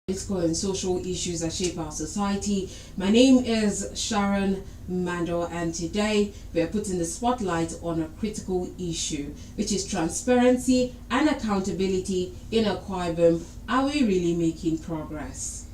Political and social issues that shape our society. My name is SHARON, MANDOR, and today we are putting the spotlight on a critical issue, which is transparency and accountability in Akwa Ibom. Are we really making progress?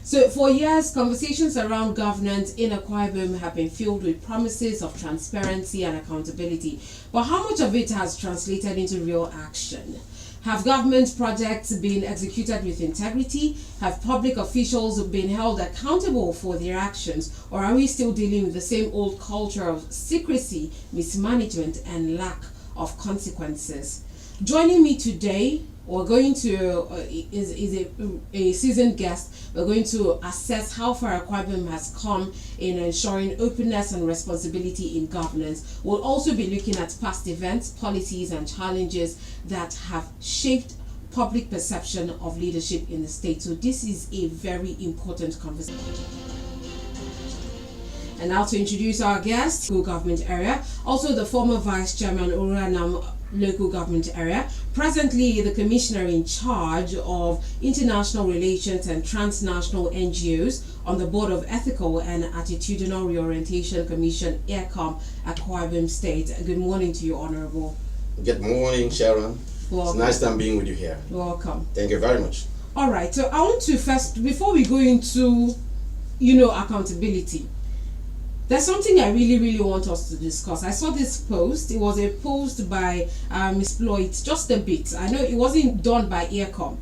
So for years, conversations around governance in Akwa Ibom have been filled with promises of transparency and accountability. But how much of it has translated into real action? Have government projects been executed with integrity? Have public officials been held accountable for their actions? Or are we still dealing with the same old culture of secrecy, mismanagement, and lack of consequences? Joining me today, we're going to is a seasoned guest. We're going to assess how far Akwa Ibom has come in ensuring openness and responsibility in governance. We'll also be looking at past events, policies, and challenges that have shaped public perception of leadership in the state. So this is a very important conversation. And now to introduce our guest, local government area, also the former vice chairman, Oranam local government area, presently the commissioner in charge of international relations and transnational NGOs on the board of Ethical and Attitudinal Reorientation Commission, EARCOM, Akwa Ibom State. Good morning to you, Honorable. Good morning, Sharon. Welcome. It's nice time being with you here. Welcome. Thank you very much. All right, so I want to first, before we go into, accountability, there's something I really want us to discuss. I saw this post. It was a post by Ms. Floyd, just a bit. I know it wasn't done by EARCOM,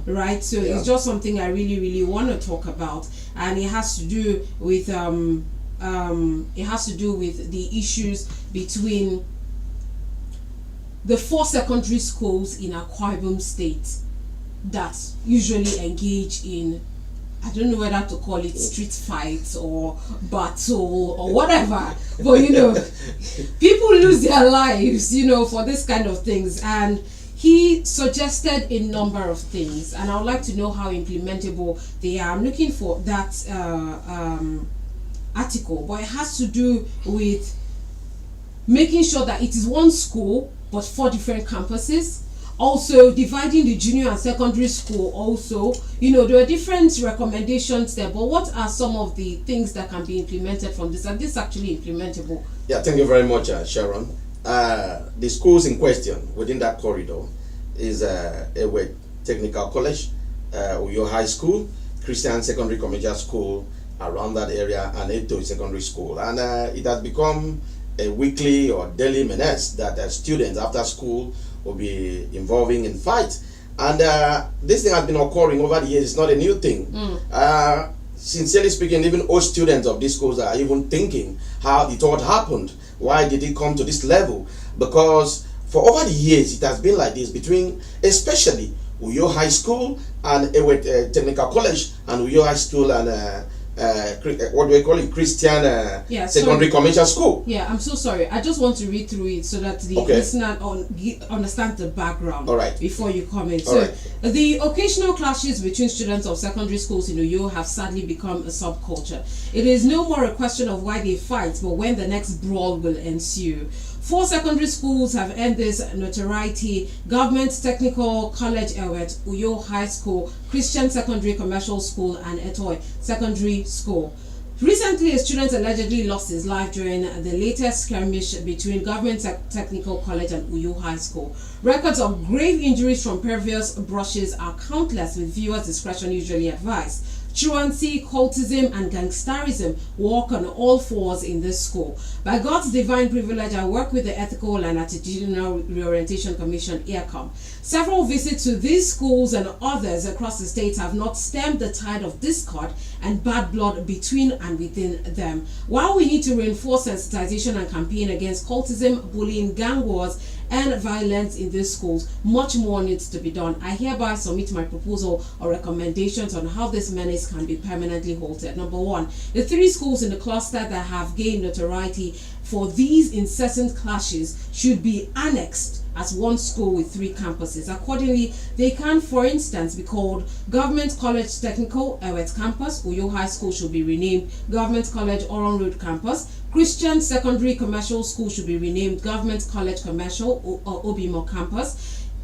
right? So it's just something I really want to talk about, and it has to do with the issues between the 4 secondary schools in Akwa Ibom State that usually engage in, I don't know whether to call it street fights or battle or whatever, but people lose their lives, for this kind of things. And he suggested a number of things, and I would like to know how implementable they are. I'm looking for that article, but it has to do with making sure that it is one school but 4 different campuses. Also, dividing the junior and secondary school also. There are different recommendations there, but what are some of the things that can be implemented from this? And this actually implementable? Yeah, thank you very much, Sharon. The schools in question within that corridor is Ewe Technical College, Uyo High School, Christian Secondary Commercial School around that area, and Eto Secondary School. And it has become a weekly or daily menace that students after school will be involving in fights, and this thing has been occurring over the years. It's not a new thing. Sincerely speaking, even old students of these schools are even thinking how it all happened. Why did it come to this level? Because for over the years it has been like this between, especially Uyo High School and Ewe Technical College, and Uyo High School and what do we call it? Christian Secondary Commercial School. Yeah, I'm so sorry. I just want to read through it so that the listener understands the background. All right. Before you comment. All right. The occasional clashes between students of secondary schools in Uyo have sadly become a subculture. It is no more a question of why they fight, but when the next brawl will ensue. 4 secondary schools have earned this notoriety: Government Technical College Ewet, Uyo High School, Christian Secondary Commercial School, and Etoy Secondary School. Recently, a student allegedly lost his life during the latest skirmish between Government Technical College and Uyo High School. Records of grave injuries from previous brushes are countless, with viewers' discretion usually advised. Truancy, cultism, and gangsterism walk on all fours in this school. By God's divine privilege, I work with the Ethical and Attitudinal Reorientation Commission, EARCOM. Several visits to these schools and others across the state have not stemmed the tide of discord and bad blood between and within them. While we need to reinforce sensitization and campaign against cultism, bullying, gang wars, and violence in these schools, much more needs to be done. I hereby submit my proposal or recommendations on how this menace can be permanently halted. Number 1, the 3 schools in the cluster that have gained notoriety for these incessant clashes should be annexed as one school with 3 campuses. Accordingly, they can, for instance, be called Government College Technical Ewet Campus. Uyo High School should be renamed Government College Oron Road Campus. Christian Secondary Commercial School should be renamed Government College Commercial or Obimo Campus.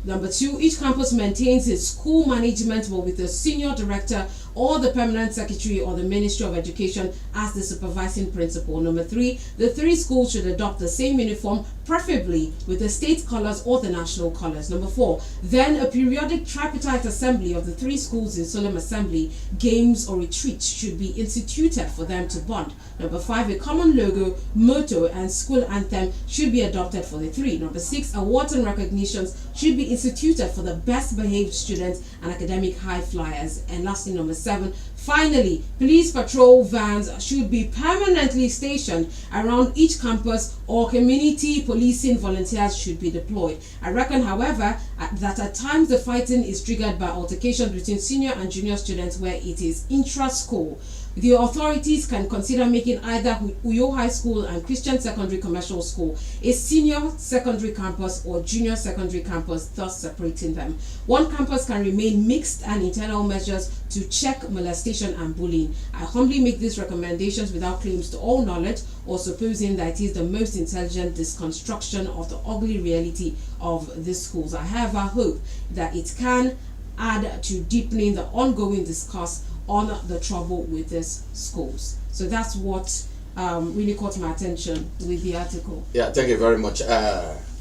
Number 2, each campus maintains its school management but with a senior director or the permanent secretary or the Ministry of Education as the supervising principal. Number 3, the 3 schools should adopt the same uniform, preferably with the state colors or the national colors. Number 4, then a periodic tripartite assembly of the 3 schools in solemn assembly, games or retreats should be instituted for them to bond. Number 5, a common logo, motto and school anthem should be adopted for the 3. Number 6, awards and recognitions should be instituted for the best behaved students and academic high flyers. And lastly, number 7, finally, police patrol vans should be permanently stationed around each campus, or community policing volunteers should be deployed. I reckon, however, that at times the fighting is triggered by altercations between senior and junior students where it is intra-school. The authorities can consider making either Uyo High School and Christian Secondary Commercial School a senior secondary campus or junior secondary campus, thus separating them. One campus can remain mixed, and internal measures to check molestation and bullying. I humbly make these recommendations without claims to all knowledge or supposing that it is the most intelligent deconstruction of the ugly reality of these schools. I however hope that it can add to deepening the ongoing discourse on the trouble with these schools. So that's what really caught my attention with the article. Yeah, thank you very much.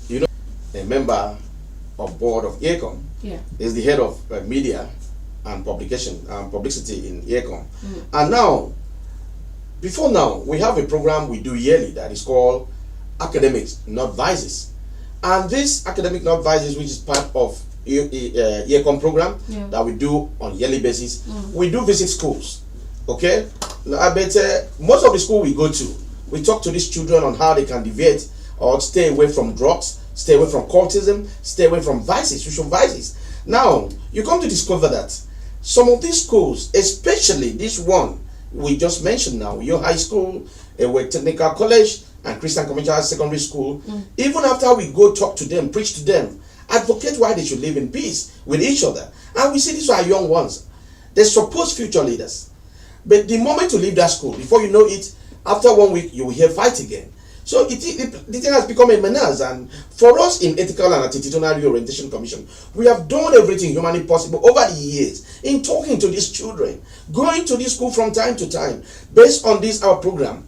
You know, a member of board of EACOM is the head of media and publication and publicity in EACOM. And now, before now, we have a program we do yearly that is called Academics, Not Vices. And this Academic Not Vices, which is part of EACOM program that we do on yearly basis, we do visit schools. Okay, I bet most of the school we go to, we talk to these children on how they can deviate or stay away from drugs, stay away from cultism, stay away from vices, social vices. Now you come to discover that some of these schools, especially this one we just mentioned now, your high school, a technical college, and Christian Commercial Secondary School, even after we go talk to them, preach to them, advocate why they should live in peace with each other, and we see these are young ones, they're supposed future leaders, but the moment you leave that school, before you know it, after 1 week you will hear fight again. So the thing has become a menace. And for us in Ethical and Attitudinal Reorientation Commission, we have done everything humanly possible over the years in talking to these children, going to this school from time to time, based on this our program,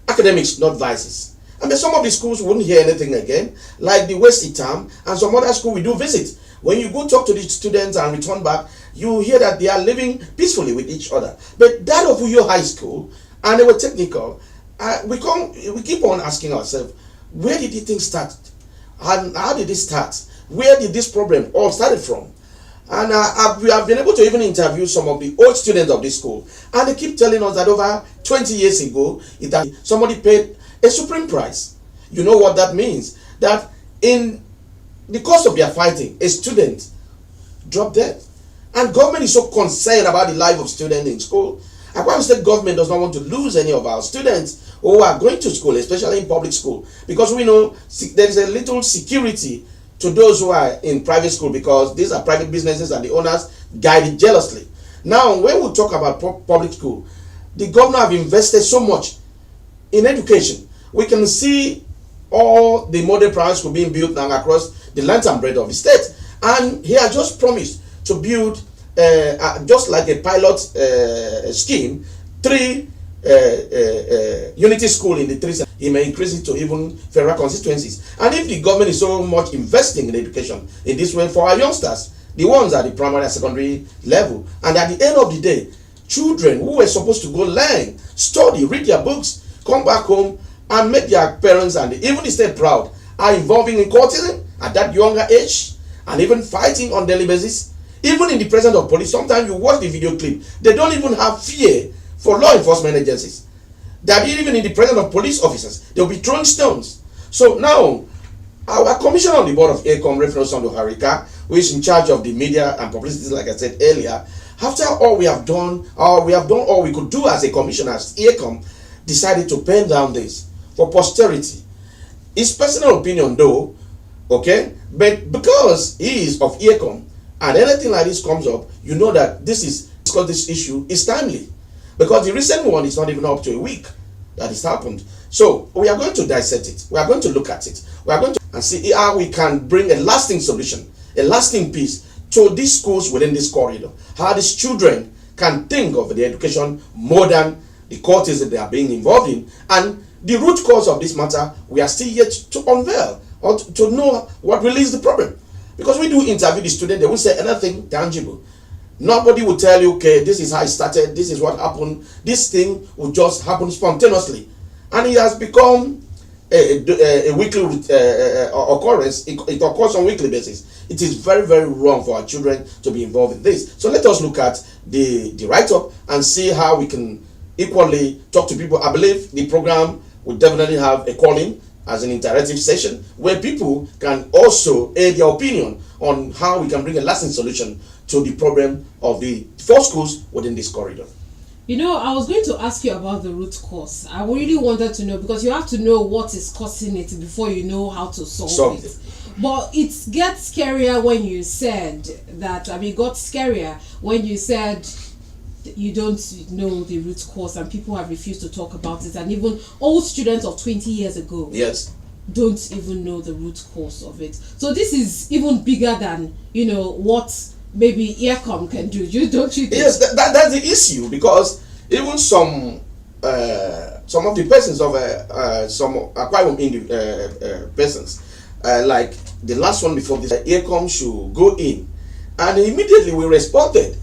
Academics Not Vices. I mean, some of the schools wouldn't hear anything again, like the West Itam and some other school we do visit. When you go talk to the students and return back, you hear that they are living peacefully with each other. But that of Uyo High School, and they were technical, we keep on asking ourselves, where did the thing start? And how did it start? Where did this problem all started from? And we have been able to even interview some of the old students of this school, and they keep telling us that over 20 years ago, somebody paid a supreme price. You know what that means? That in the course of their fighting, a student dropped dead. And government is so concerned about the life of students in school. Akwa State government does not want to lose any of our students who are going to school, especially in public school, because we know there is a little security to those who are in private school, because these are private businesses and the owners guide it jealously. Now, when we talk about public school, the governor have invested so much in education. We can see all the model primary school being built now across the length and breadth of the state, and he has just promised to build just like a pilot scheme, 3 unity school in the 3. He may increase it to even federal constituencies. And if the government is so much investing in education in this way for our youngsters, the ones at the primary and secondary level, and at the end of the day, children who were supposed to go learn, study, read their books, come back home and make their parents and even the state proud, are involving in courtism at that younger age and even fighting on daily basis. Even in the presence of police, sometimes you watch the video clip, they don't even have fear for law enforcement agencies. That even in the presence of police officers, they'll be throwing stones. So now, our commissioner on the board of EACOM, Reverend Sando Harika, who is in charge of the media and publicity, like I said earlier, after all we have done all we could do as a commissioner, as EACOM, decided to pen down this for posterity. His personal opinion though, okay, but because he is of EACOM, and anything like this comes up, you know that this issue is timely. Because the recent one is not even up to a week that it's happened. So we are going to dissect it. We are going to look at it. We are going to and see how we can bring a lasting solution, a lasting peace to these schools within this corridor. How these children can think of the education more than the courses that they are being involved in. And the root cause of this matter, we are still yet to unveil or to know what really is the problem. Because we do interview the student, they won't say anything tangible. Nobody will tell you, okay, this is how it started, this is what happened. This thing will just happen spontaneously. And it has become a weekly occurrence. It occurs on a weekly basis. It is very, very wrong for our children to be involved in this. So let us look at the write-up and see how we can equally talk to people. I believe the program will definitely have a calling as an interactive session where people can also add their opinion on how we can bring a lasting solution to the problem of the 4 schools within this corridor. You know, I was going to ask you about the root cause. I really wanted to know, because you have to know what is causing it before you know how to solve it. But it gets scarier when you said that, it got scarier when you said you don't know the root cause and people have refused to talk about it, and even old students of 20 years ago don't even know the root cause of it. So this is even bigger than, what maybe EACOM can do. Don't you think? Yes, that's the issue, because even some of the persons of some acquired persons, like the last one before this, EACOM should go in, and immediately we responded,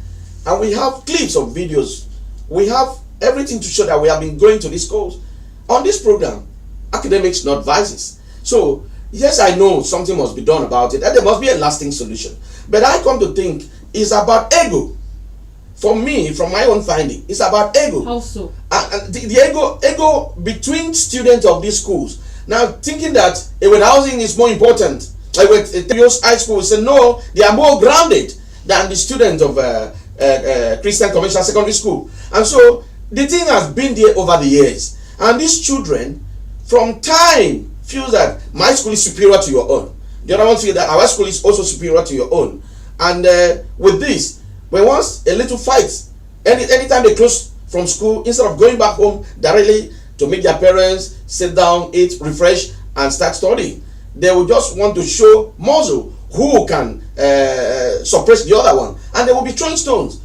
and we have clips of videos, we have everything to show that we have been going to these schools on this program, academics not vices. So yes, I know something must be done about it, and there must be a lasting solution. But I come to think it's about ego. For me, from my own finding, it's about ego. How so? And the ego between students of these schools. Now, thinking that with housing is more important. Like with high school, say no, they are more grounded than the students of Christian Conventional Secondary School. And so the thing has been there over the years. And these children, from time, feel that my school is superior to your own. The other one feel that our school is also superior to your own. And with this, when once a little fight, anytime they close from school, instead of going back home directly to meet their parents, sit down, eat, refresh, and start studying, they will just want to show muscle who can suppress the other one. And they will be throwing stones.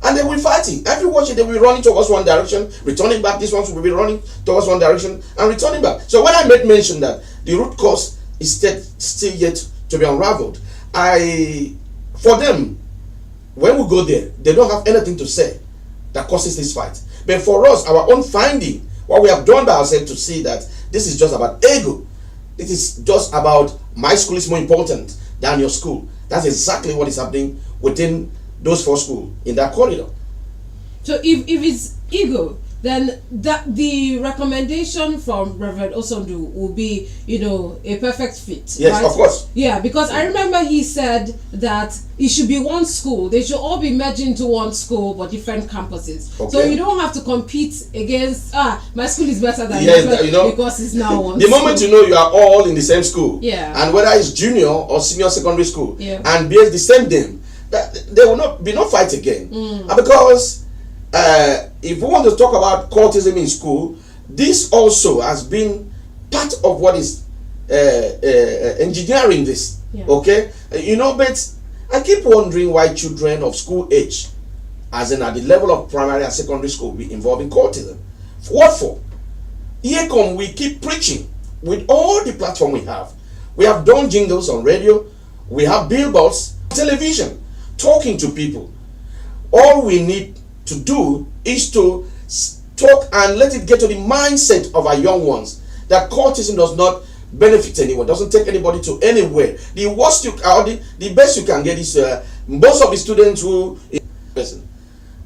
And they will be fighting. If you watch it, they will be running towards one direction, returning back. This one will be running towards one direction and returning back. So when I made mention that the root cause is still yet to be unraveled, for them, when we go there, they don't have anything to say that causes this fight. But for us, our own finding, what we have done by ourselves to see that this is just about ego. It is just about my school is more important than your school. That's exactly what is happening within those 4 schools in that corridor. So if it's ego, then that the recommendation from Reverend Osondu will be, a perfect fit. Yes, right? Of course. Yeah, because I remember he said that it should be one school. They should all be merged into one school, but different campuses. Okay. So you don't have to compete against, my school is better than yours, because it's now one The moment you are all in the same school, and whether it's junior or senior secondary school, and bears the same name, there will not be no fight again. And because if we want to talk about cultism in school, this also has been part of what is engineering this. Okay, but I keep wondering why children of school age, as in at the level of primary and secondary school, be involved in cultism. What for? Here come we keep preaching with all the platform we have. We have done jingles on radio, we have billboards, television, talking to people. All we need to do is to talk and let it get to the mindset of our young ones that cultism does not benefit anyone, doesn't take anybody to anywhere. The worst the best you can get is most of the students who person.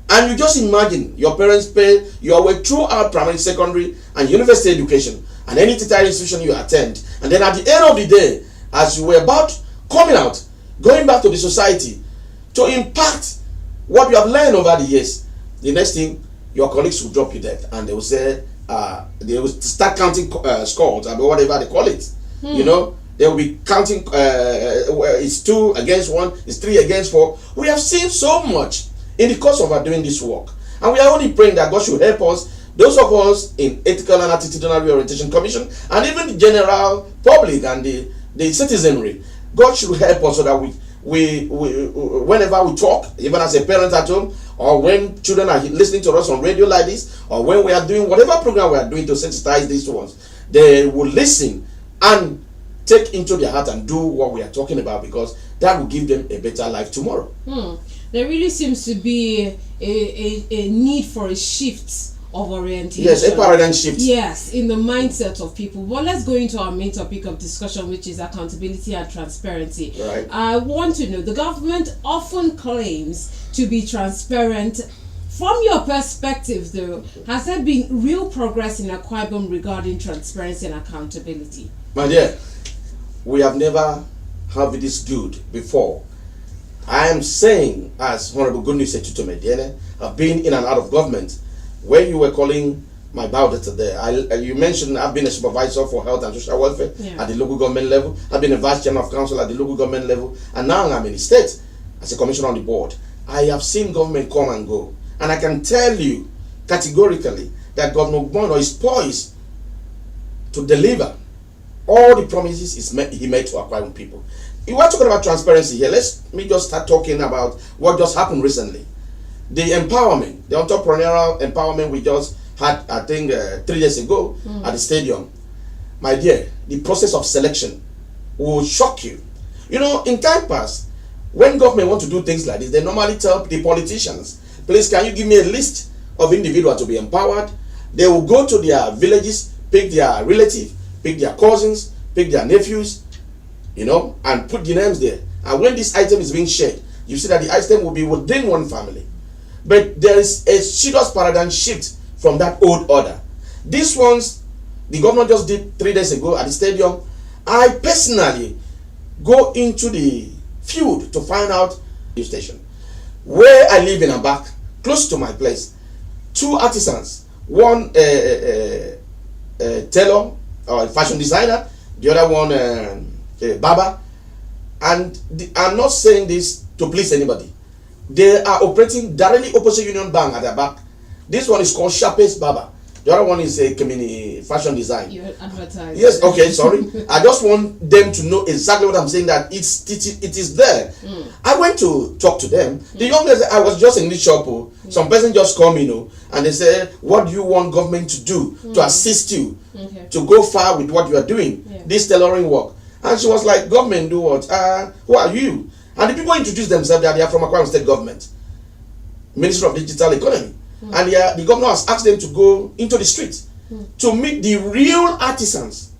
And you just imagine your parents pay your way throughout primary, secondary, and university education, and any tertiary institution you attend, and then at the end of the day, as you were about coming out, going back to the society to impact what you have learned over the years, the next thing, your colleagues will drop you dead, and they will say, they will start counting scores, or whatever they call it. They will be counting, it's 2 against 1, it's 3 against 4. We have seen so much in the course of our doing this work, and we are only praying that God should help us, those of us in Ethical and Attitudinal Reorientation Commission, and even the general public and the citizenry. God should help us so that whenever we talk, even as a parent at home, or when children are listening to us on radio like this, or when we are doing whatever program we are doing to sensitize these ones, they will listen and take into their heart and do what we are talking about, because that will give them a better life tomorrow. There really seems to be a need for a shift of orientation. Yes, a paradigm shift. Yes, in the mindset of people. But let's go into our main topic of discussion, which is accountability and transparency. Right. I want to know, the government often claims to be transparent. From your perspective, though, has there been real progress in Akwa Ibom regarding transparency and accountability? My dear, we have never had this good before. I am saying, as Honorable Goodnews said to Mediene, I've been in and out of government. When you were calling my biodata there, you mentioned I've been a supervisor for health and social welfare at the local government level. I've been a vice chairman of council at the local government level, and now I'm in the state as a commissioner on the board. I have seen government come and go, and I can tell you categorically that Governor Bono is poised to deliver all the promises he made to Akwa Ibom people. If we're talking about transparency here, let me just start talking about what just happened recently. The empowerment, the entrepreneurial empowerment we just had, I think, 3 days ago at the stadium. My dear, the process of selection will shock you. You know, in time past, when government want to do things like this, they normally tell the politicians, please, can you give me a list of individuals to be empowered? They will go to their villages, pick their relative, pick their cousins, pick their nephews, you know, and put the names there. And when this item is being shared, you see that the item will be within one family. But there is a serious paradigm shift from that old order. These ones, the governor just did 3 days ago at the stadium. I personally go into the field to find out the station. Where I live in Abak, close to my place, 2 artisans, one tailor or fashion designer, the other one a barber. And I'm not saying this to please anybody. They are operating directly opposite Union Bank at their back. This one is called Sharpest Barber. The other one is a community fashion design. You're advertising. Yes, okay, sorry. I just want them to know exactly what I'm saying, that it is there. I went to talk to them. The young lady, I was just in this shop. Some person just called me, and they said, what do you want government to do to assist you to go far with what you are doing, this tailoring work? And she was like, government do what? Who are you? And the people introduced themselves that they are from Akwa Ibom State Government, Ministry of Digital Economy. And the governor has asked them to go into the streets to meet the real artisans,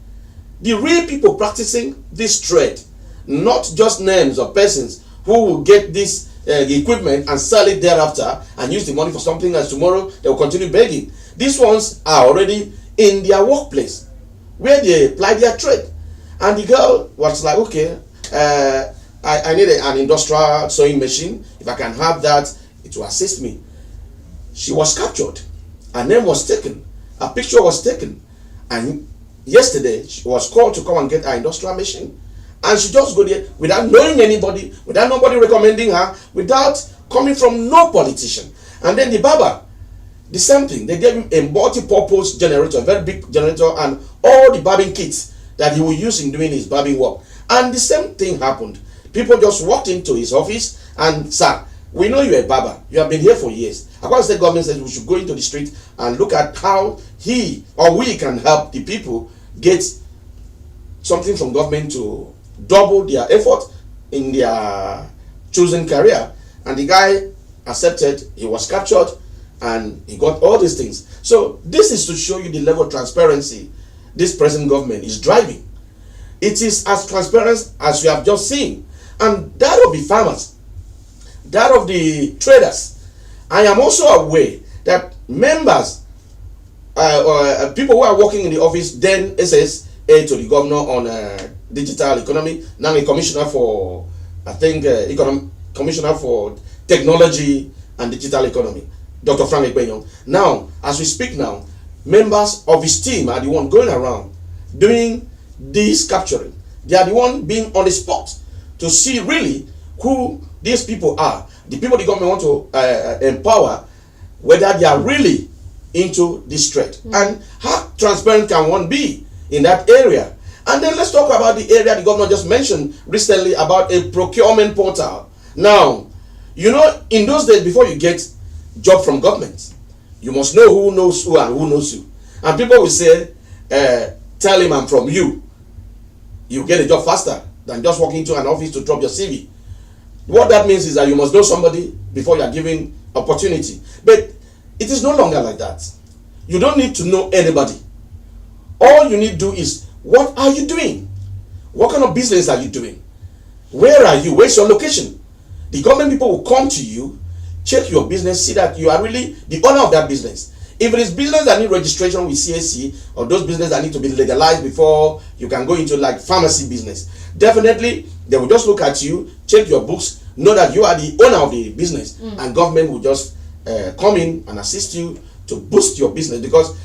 the real people practicing this trade, not just names of persons who will get this equipment and sell it thereafter and use the money for something else. Tomorrow they will continue begging. These ones are already in their workplace where they apply their trade. And the girl was like, okay, I need an industrial sewing machine. If I can have that, it will assist me. She was captured. Her name was taken. Her picture was taken. And yesterday, she was called to come and get her industrial machine. And she just go there without knowing anybody, without nobody recommending her, without coming from no politician. And then the barber, the same thing. They gave him a multi-purpose generator, a very big generator, and all the barbing kits that he will use in doing his barbing work. And the same thing happened. People just walked into his office and, sir, we know you're a barber. You have been here for years. Akwa Ibom State government says we should go into the street and look at how he or we can help the people get something from government to double their effort in their chosen career. And the guy accepted. He was captured and he got all these things. So this is to show you the level of transparency this present government is driving. It is as transparent as you have just seen. And that of the farmers, that of the traders. I am also aware that members or people who are working in the office then SSA to the governor on digital economy, now a commissioner for, I think, commissioner for technology and digital economy, Dr. Frank Ekpenyong. Now, as we speak now, members of his team are the one going around doing this capturing. They are the one being on the spot to see really who these people are. The people the government want to empower, whether they are really into this trade. And how transparent can one be in that area? And then let's talk about the area the governor just mentioned recently about a procurement portal. Now, you know, in those days, before you get job from government, you must know who knows who and who knows you. And people will say, tell him I'm from you. You get a job faster than just walking into an office to drop your CV. What that means is that you must know somebody before you are given opportunity. But it is no longer like that. You don't need to know anybody. All you need to do is, what are you doing? What kind of business are you doing? Where are you? Where's your location? The government people will come to you, check your business, see that you are really the owner of that business. If it is business that need registration with CAC, or those business that need to be legalized before you can go into like pharmacy business, definitely they will just look at you, check your books, know that you are the owner of the business, and government will just come in and assist you to boost your business. Because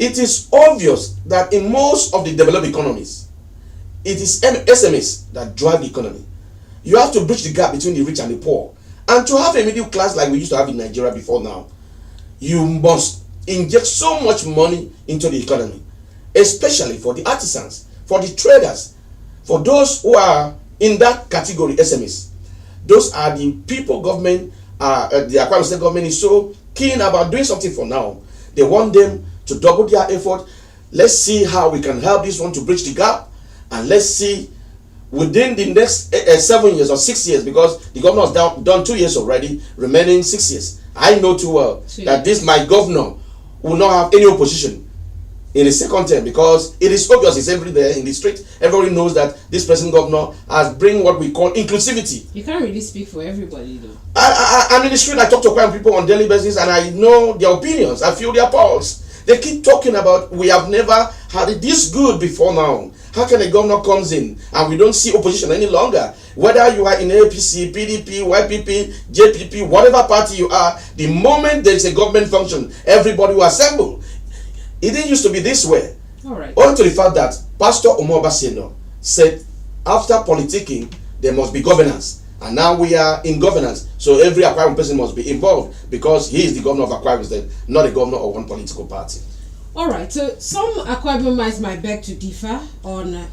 it is obvious that in most of the developed economies, it is SMEs that drive the economy. You have to bridge the gap between the rich and the poor. And to have a middle class like we used to have in Nigeria before now, you must inject so much money into the economy, especially for the artisans, for the traders, for those who are in that category, SMEs. Those are the people government, the Akwa Ibom State government is so keen about doing something for now. They want them to double their effort. Let's see how we can help this one to bridge the gap, and let's see within the next 7 years or 6 years, because the governor has done 2 years already, remaining 6 years. I know too well that this my governor will not have any opposition in his second term, because it is obvious, it's everywhere in the street. Everybody knows that this present governor has bring what we call inclusivity. You can't really speak for everybody though. I'm in the street, I talk to quite people on daily basis, and I know their opinions, I feel their pulse. They keep talking about, we have never had it this good before now. How can a governor comes in and we don't see opposition any longer? Whether you are in APC, PDP, YPP, JPP, whatever party you are, the moment there is a government function, everybody will assemble. It didn't used to be this way. All right. Owing to the fact that Pastor Umoba Seno said, after politicking, there must be governance. And now we are in governance. So every Akwa Ibom person must be involved, because he is the governor of Akwa Ibom State, not the governor of one political party. All right. So some Akwa Ibomites might beg to differ on,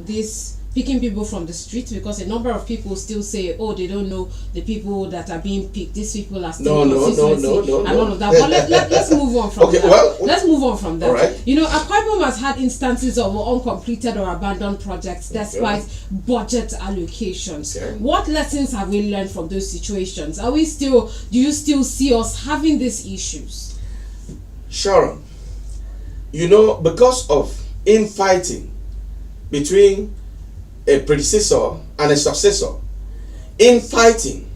this picking people from the street, because a number of people still say, oh, they don't know the people that are being picked. These people are still No, and all of that. But let's move on from that. Well, let's move on from that. All right. Akwa Ibom has had instances of uncompleted or abandoned projects despite budget allocations. Okay. What lessons have we learned from those situations? Do you still see us having these issues? Sharon, because of infighting between a predecessor and a successor, infighting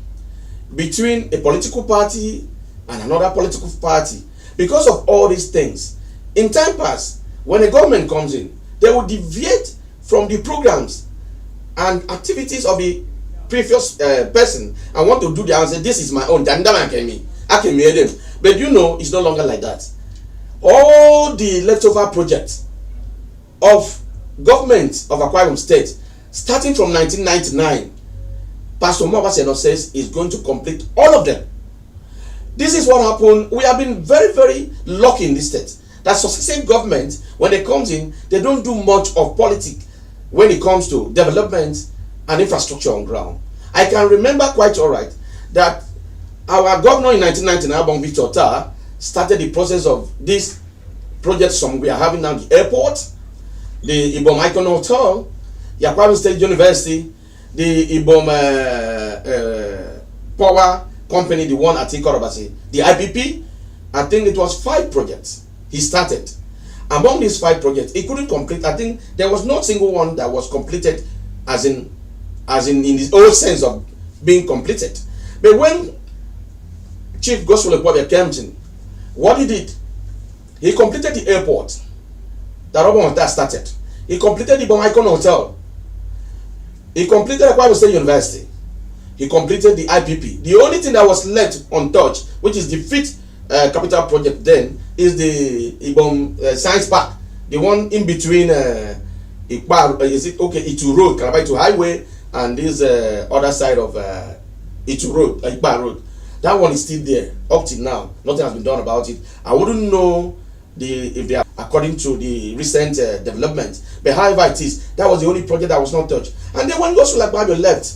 between a political party and another political party, because of all these things, in time past, when a government comes in, they will deviate from the programs and activities of the previous person and want to do their own, say, this is my own, I can hear them. But it's no longer like that. All the leftover projects of government of Akwa Ibom State, starting from 1999, Pastor Umoba Seno says is going to complete all of them. This is what happened. We have been very, very lucky in this state that successive government, when they comes in, they don't do much of politics when it comes to development and infrastructure on ground. I can remember quite all right that our governor in 1999, Victor Tar, started the process of this project we are having now, the airport, the Ibom Icon Hotel, the Akwa Ibom State University, the Ibom Power Company, the one at Enquiry, the IPP. I think it was 5 projects he started. Among these 5 projects, he couldn't complete. I think there was not a single one that was completed as in the old sense of being completed. But when Chief Gospel Ekwabe came in, what he did, he completed the airport that Robert Hotel started. He completed the Ibom Icon Hotel. He completed Akwa Ibom State University. He completed the IPP. The only thing that was left untouched, which is the 5th capital project then, is the Ibom Science Park, the one in between Itu Road, Calabar Itu Highway, and this other side of Itu Road, Ikpa Road. That one is still there up till now. Nothing has been done about it. I wouldn't know if they are according to the recent development. But however it is, that was the only project that was not touched. And then when Gospel Bible left,